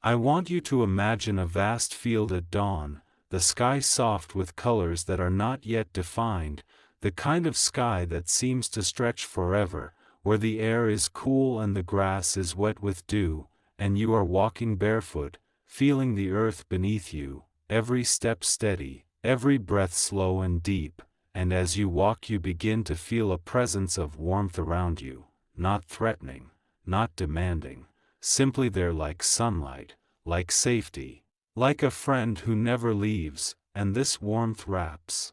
I want you to imagine a vast field at dawn, the sky soft with colors that are not yet defined, the kind of sky that seems to stretch forever, where the air is cool and the grass is wet with dew, and you are walking barefoot, feeling the earth beneath you, every step steady, every breath slow and deep, and as you walk you begin to feel a presence of warmth around you, not threatening, not demanding, simply there like sunlight, like safety, like a friend who never leaves, and this warmth wraps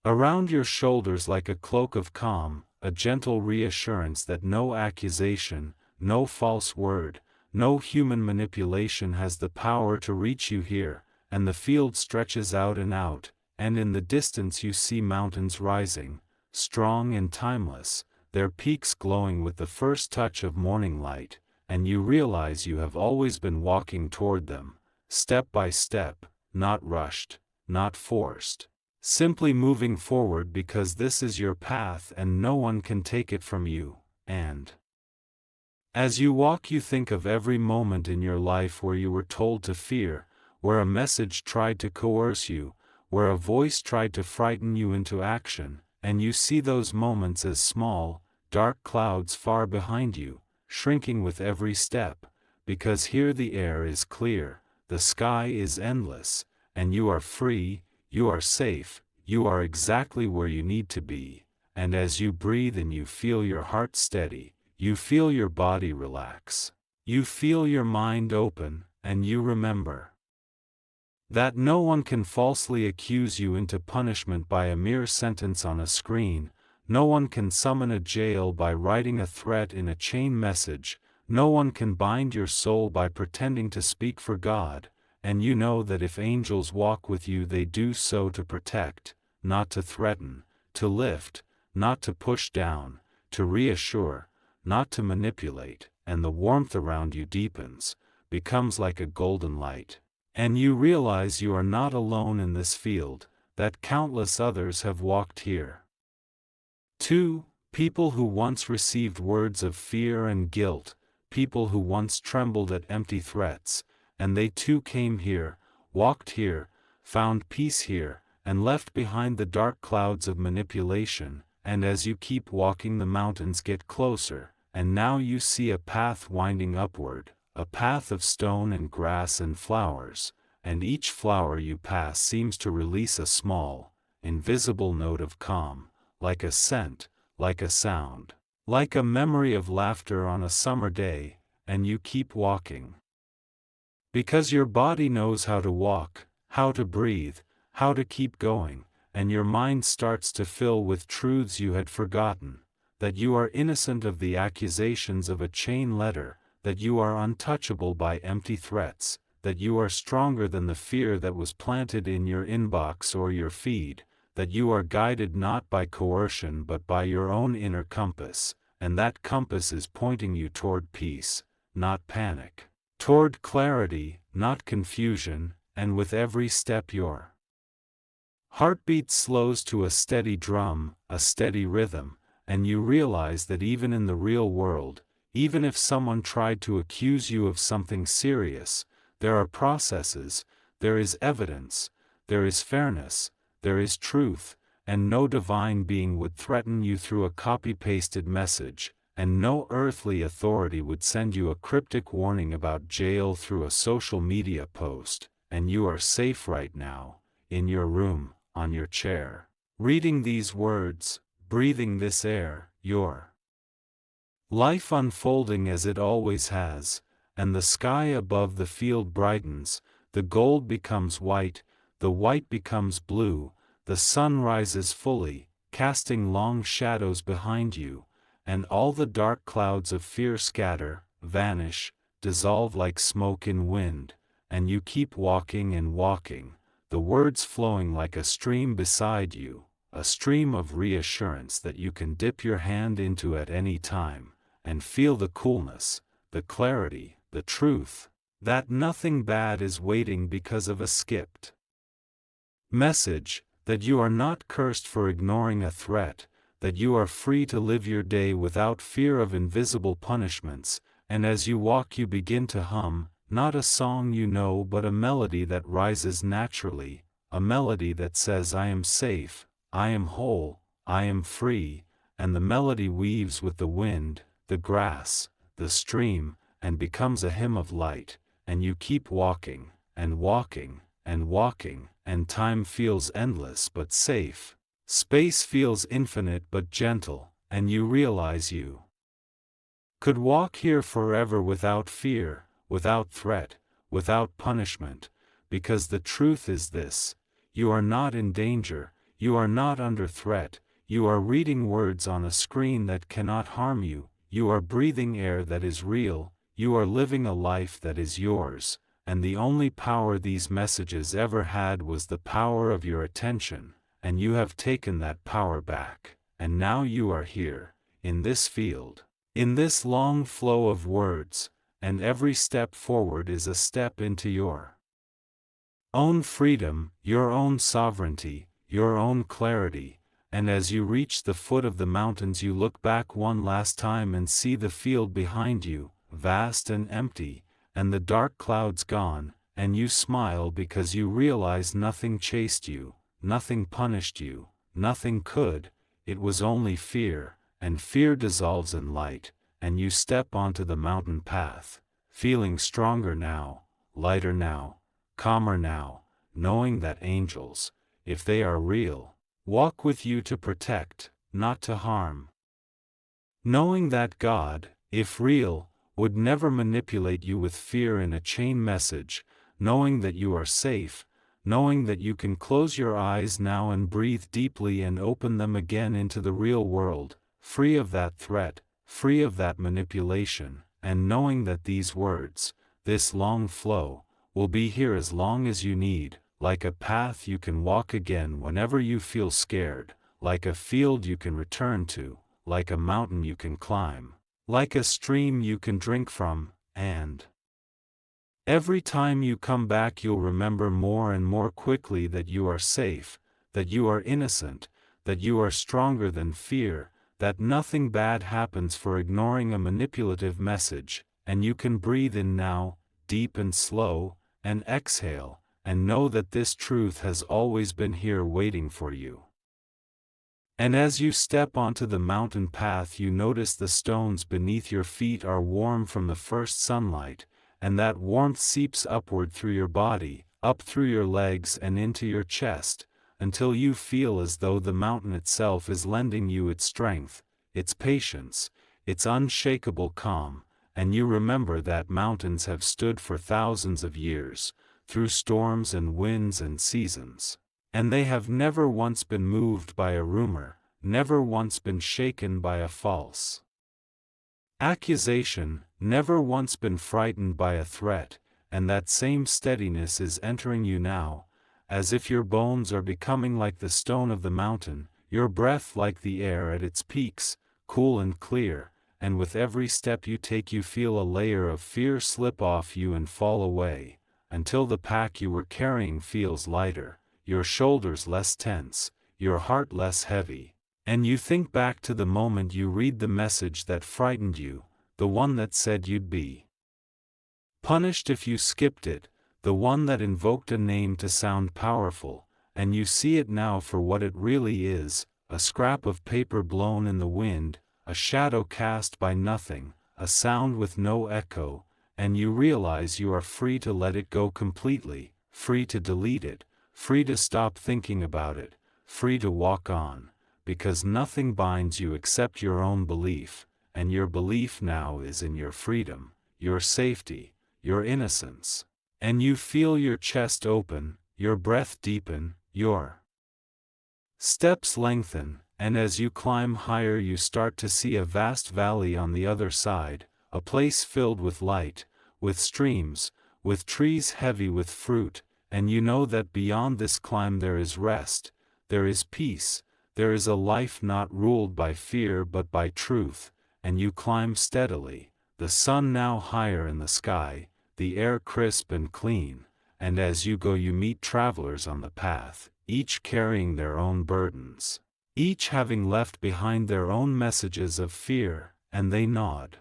around your shoulders like a cloak of calm, a gentle reassurance that no accusation, no false word, no human manipulation has the power to reach you here, and the field stretches out, and in the distance you see mountains rising, strong and timeless, their peaks glowing with the first touch of morning light, and you realize you have always been walking toward them, step by step, not rushed, not forced, simply moving forward because this is your path and no one can take it from you, and as you walk you think of every moment in your life where you were told to fear, where a message tried to coerce you, where a voice tried to frighten you into action, and you see those moments as small, dark clouds far behind you, shrinking with every step, because here the air is clear, the sky is endless, and you are free, you are safe, you are exactly where you need to be, and as you breathe and you feel your heart steady, you feel your body relax, you feel your mind open, and you remember that no one can falsely accuse you into punishment by a mere sentence on a screen, no one can summon a jail by writing a threat in a chain message, no one can bind your soul by pretending to speak for God, and you know that if angels walk with you they do so to protect, not to threaten, to lift, not to push down, to reassure, not to manipulate, and the warmth around you deepens, becomes like a golden light. And you realize you are not alone in this field, that countless others have walked here. 2. People who once received words of fear and guilt, people who once trembled at empty threats, and they too came here, walked here, found peace here, and left behind the dark clouds of manipulation, and as you keep walking the mountains get closer, and now you see a path winding upward, a path of stone and grass and flowers, and each flower you pass seems to release a small, invisible note of calm, like a scent, like a sound, like a memory of laughter on a summer day, and you keep walking. Because your body knows how to walk, how to breathe, how to keep going, and your mind starts to fill with truths you had forgotten, that you are innocent of the accusations of a chain letter, that you are untouchable by empty threats, that you are stronger than the fear that was planted in your inbox or your feed, that you are guided not by coercion but by your own inner compass, and that compass is pointing you toward peace, not panic, toward clarity, not confusion, and with every step your heartbeat slows to a steady drum, a steady rhythm, and you realize that even in the real world, even if someone tried to accuse you of something serious, there are processes, there is evidence, there is fairness, there is truth, and no divine being would threaten you through a copy-pasted message, and no earthly authority would send you a cryptic warning about jail through a social media post, and you are safe right now, in your room, on your chair, reading these words, breathing this air, your life unfolding as it always has, and the sky above the field brightens, the gold becomes white, the white becomes blue, the sun rises fully, casting long shadows behind you, and all the dark clouds of fear scatter, vanish, dissolve like smoke in wind, and you keep walking and walking, the words flowing like a stream beside you, a stream of reassurance that you can dip your hand into at any time, and feel the coolness, the clarity, the truth, that nothing bad is waiting because of a skipped message, that you are not cursed for ignoring a threat, that you are free to live your day without fear of invisible punishments, and as you walk you begin to hum, not a song you know but a melody that rises naturally, a melody that says I am safe, I am whole, I am free, and the melody weaves with the wind, the grass, the stream, and becomes a hymn of light, and you keep walking, and walking, and walking, and time feels endless but safe, space feels infinite but gentle, and you realize you could walk here forever without fear, without threat, without punishment, because the truth is this: you are not in danger, you are not under threat, you are reading words on a screen that cannot harm you, you are breathing air that is real, you are living a life that is yours, and the only power these messages ever had was the power of your attention, and you have taken that power back, and now you are here, in this field, in this long flow of words, and every step forward is a step into your own freedom, your own sovereignty, your own clarity, and as you reach the foot of the mountains you look back one last time and see the field behind you, vast and empty, and the dark clouds gone, and you smile because you realize nothing chased you, nothing punished you, nothing could, it was only fear, and fear dissolves in light, and you step onto the mountain path, feeling stronger now, lighter now, calmer now, knowing that angels, if they are real, walk with you to protect, not to harm. Knowing that God, if real, would never manipulate you with fear in a chain message, knowing that you are safe, knowing that you can close your eyes now and breathe deeply and open them again into the real world, free of that threat, free of that manipulation, and knowing that these words, this long flow, will be here as long as you need, like a path you can walk again whenever you feel scared, like a field you can return to, like a mountain you can climb, like a stream you can drink from, and every time you come back you'll remember more and more quickly that you are safe, that you are innocent, that you are stronger than fear, that nothing bad happens for ignoring a manipulative message, and you can breathe in now, deep and slow, and exhale, and know that this truth has always been here waiting for you. And as you step onto the mountain path you notice the stones beneath your feet are warm from the first sunlight, and that warmth seeps upward through your body, up through your legs and into your chest, until you feel as though the mountain itself is lending you its strength, its patience, its unshakable calm, and you remember that mountains have stood for thousands of years, through storms and winds and seasons, and they have never once been moved by a rumor, never once been shaken by a false accusation, never once been frightened by a threat, and that same steadiness is entering you now, as if your bones are becoming like the stone of the mountain, your breath like the air at its peaks, cool and clear, and with every step you take you feel a layer of fear slip off you and fall away, until the pack you were carrying feels lighter, your shoulders less tense, your heart less heavy, and you think back to the moment you read the message that frightened you, the one that said you'd be punished if you skipped it, the one that invoked a name to sound powerful, and you see it now for what it really is, a scrap of paper blown in the wind, a shadow cast by nothing, a sound with no echo, and you realize you are free to let it go completely, free to delete it, free to stop thinking about it, free to walk on, because nothing binds you except your own belief, and your belief now is in your freedom, your safety, your innocence. And you feel your chest open, your breath deepen, your steps lengthen, and as you climb higher you start to see a vast valley on the other side, a place filled with light, with streams, with trees heavy with fruit, and you know that beyond this climb there is rest, there is peace, there is a life not ruled by fear but by truth, and you climb steadily, the sun now higher in the sky, the air crisp and clean, and as you go you meet travelers on the path, each carrying their own burdens, each having left behind their own messages of fear, and they nod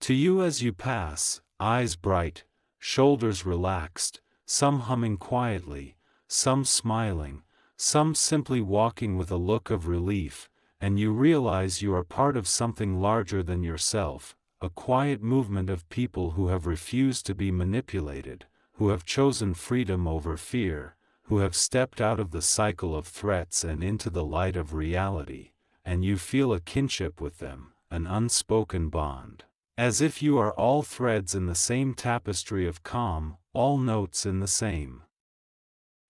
to you as you pass, eyes bright, shoulders relaxed, some humming quietly, some smiling, some simply walking with a look of relief, and you realize you are part of something larger than yourself, a quiet movement of people who have refused to be manipulated, who have chosen freedom over fear, who have stepped out of the cycle of threats and into the light of reality, and you feel a kinship with them, an unspoken bond. As if you are all threads in the same tapestry of calm, all notes in the same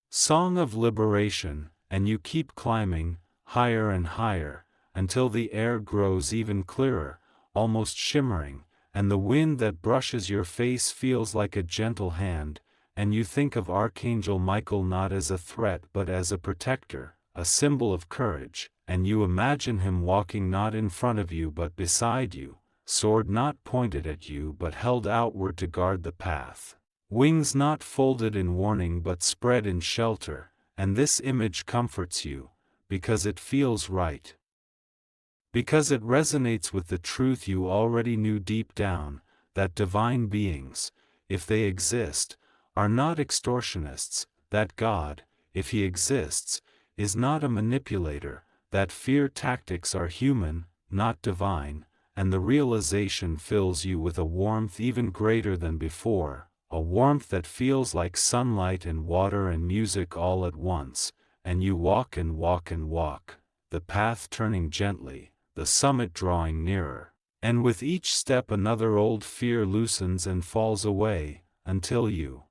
song of liberation, and you keep climbing, higher and higher, until the air grows even clearer, almost shimmering, and the wind that brushes your face feels like a gentle hand, and you think of Archangel Michael not as a threat but as a protector, a symbol of courage, and you imagine him walking not in front of you but beside you, sword not pointed at you but held outward to guard the path, wings not folded in warning but spread in shelter, and this image comforts you, because it feels right. Because it resonates with the truth you already knew deep down, that divine beings, if they exist, are not extortionists, that God, if he exists, is not a manipulator, that fear tactics are human, not divine, and the realization fills you with a warmth even greater than before, a warmth that feels like sunlight and water and music all at once, and you walk and walk and walk, the path turning gently, the summit drawing nearer, and with each step another old fear loosens and falls away, until you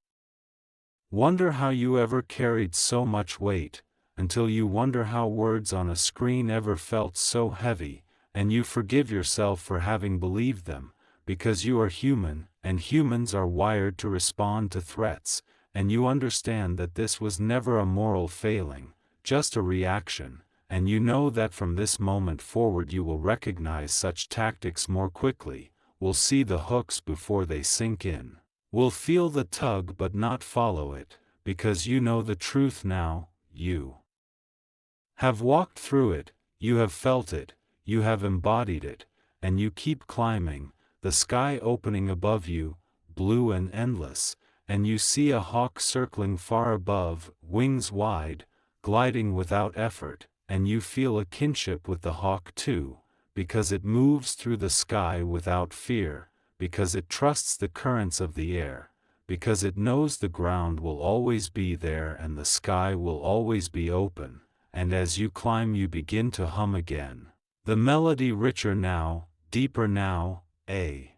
wonder how you ever carried so much weight, until you wonder how words on a screen ever felt so heavy, and you forgive yourself for having believed them, because you are human, and humans are wired to respond to threats, and you understand that this was never a moral failing, just a reaction, and you know that from this moment forward you will recognize such tactics more quickly, will see the hooks before they sink in, will feel the tug but not follow it, because you know the truth now, you have walked through it, you have felt it, you have embodied it, and you keep climbing, the sky opening above you, blue and endless, and you see a hawk circling far above, wings wide, gliding without effort, and you feel a kinship with the hawk too, because it moves through the sky without fear, because it trusts the currents of the air, because it knows the ground will always be there and the sky will always be open, and as you climb you begin to hum again. The melody richer now, deeper now, a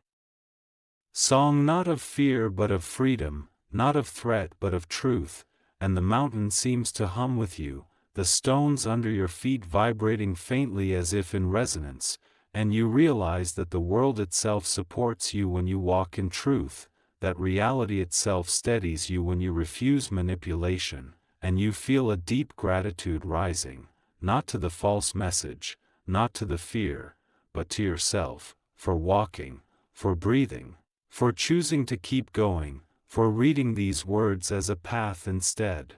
song not of fear but of freedom, not of threat but of truth, and the mountain seems to hum with you, the stones under your feet vibrating faintly as if in resonance, and you realize that the world itself supports you when you walk in truth, that reality itself steadies you when you refuse manipulation, and you feel a deep gratitude rising, not to the false message, not to the fear, but to yourself, for walking, for breathing, for choosing to keep going, for reading these words as a path instead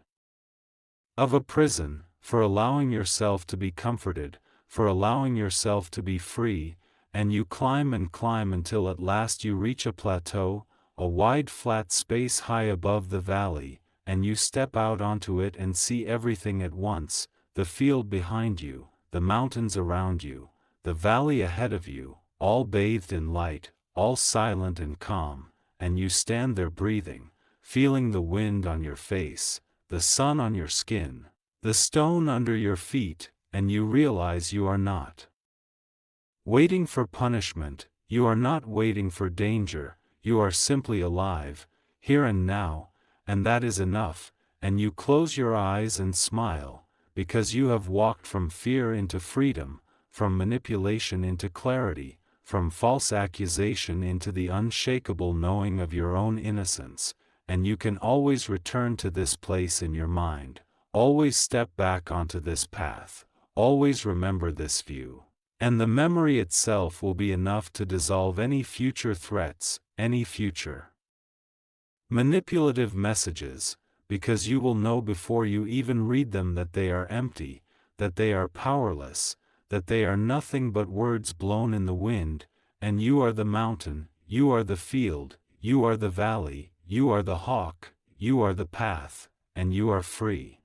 of a prison, for allowing yourself to be comforted, for allowing yourself to be free, and you climb and climb until at last you reach a plateau, a wide flat space high above the valley, and you step out onto it and see everything at once, the field behind you, the mountains around you, the valley ahead of you, all bathed in light, all silent and calm, and you stand there breathing, feeling the wind on your face, the sun on your skin, the stone under your feet, and you realize you are not waiting for punishment, you are not waiting for danger, you are simply alive, here and now, and that is enough, and you close your eyes and smile, because you have walked from fear into freedom, from manipulation into clarity, from false accusation into the unshakable knowing of your own innocence, and you can always return to this place in your mind, always step back onto this path, always remember this view, and the memory itself will be enough to dissolve any future threats, any future manipulative messages, because you will know before you even read them that they are empty, that they are powerless, that they are nothing but words blown in the wind, and you are the mountain, you are the field, you are the valley, you are the hawk, you are the path, and you are free.